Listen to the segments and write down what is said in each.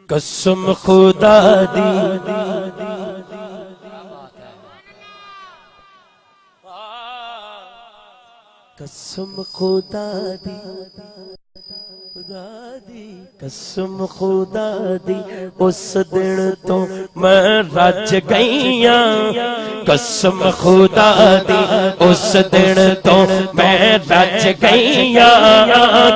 قسم خدا دی قسم خدا دی قسم خدا دی اس دن تو میں رج گئیاں قسم خدا دی اس دن تو میں رج گئیاں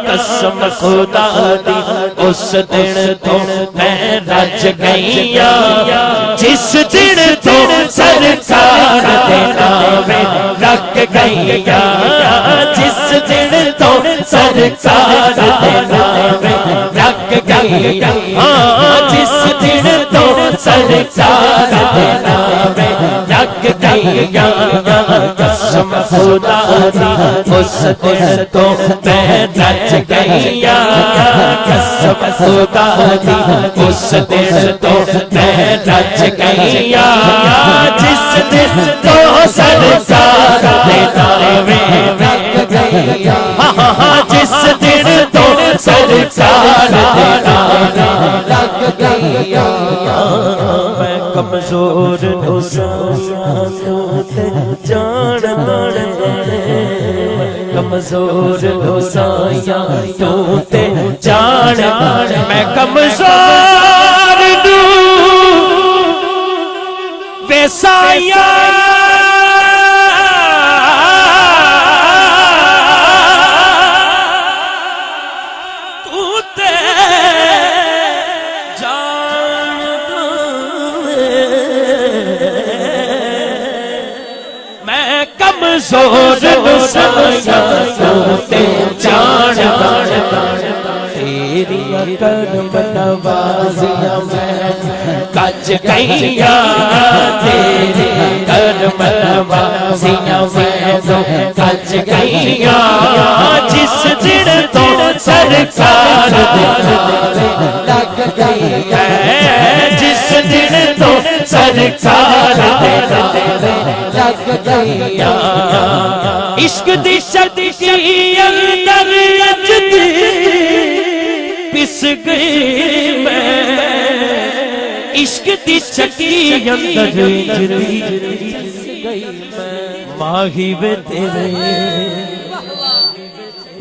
قسم خدا دی اس دن تو میں رج گئیاں جس دن تو سرکار دے نامے رکھ گئیاں جس دن تو سرکار دے نامے رکھ گئیاں جس دن تو سرکار دے نامے رکھ گئیاں قسم خدا دی اس دن تو میں رج گئیاں قسم خدا دی اس دن تو میں رج گئیاں جس دن تو سرکار دے نامے رکھ گئیاں جس دن تو سرکار دے نامے رکھ گئیاں میں کمزور نو تے جان بڑے کمزور نو سایاں تو تے جان میں کمزور نو بے سایاں کمزور نسایاں تے جان تیری کرم نوازیاں میں کج گئیاں تیری کرم نوازیاں میں کج گئیاں جس دن تو سرکار دے لگ گئیاں جس دن تو سرکار دے لگ گئیاں عشق دی شدی اندر اجدی پس گئی میں عشق دی شدی اندر اجدی پس گئی میں ماہی وے تیرے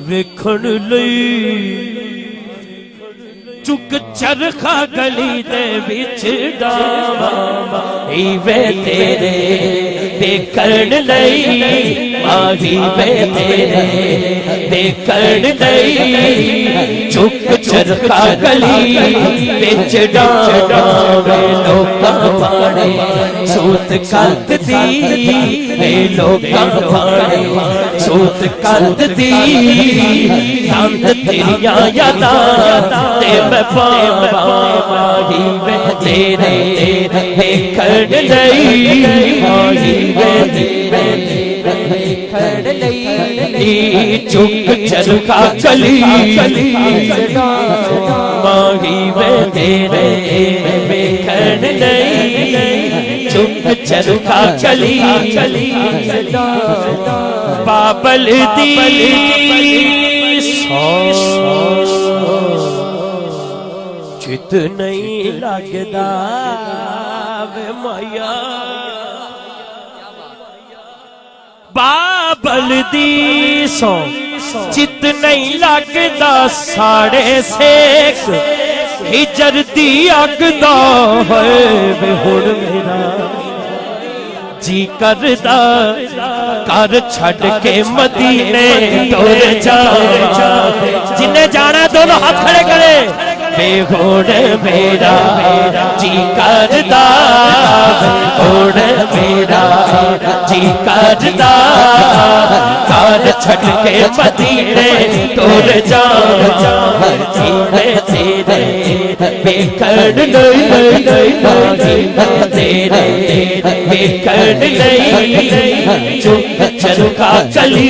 ویکھن لئی چک چرخا گلی دے وچ ڈاواں وے تیرے دیکھن لئی ماہی وے تیرے دیکھن لئی چک چرخا گلی وچ ڈاواں لوکاں پاڑے سوت کت دی لوکاں پاڑے سوت کت دی دند تیریاں یاداں تے میں پاواں ماہی وے تیرے دیکھن لئی ماہی وے تیرے دیکھن لئی چک چرخا گلی ماہی وے تیرے دیکھن لئی چک چرخا گلی بابل دی چت نہیں لگدا وے مایا بابل دی سو چت نہیں لگدا ساڑے سیک ہجر دی اگ دا ہوئے وے ہن میرا جی کردا کر چھڑ کے مدینے ٹر جاواں جنہیں جانا دونوں ہاتھ کھڑے کرے بے ہوڑ میرا جی کردا ہوڑ میرا جی کردا کر چھڑ کے مدینے ٹر جاواں جینے تیرے بیکھن لئی تیرے بیکھن لئی چک چرخا گلی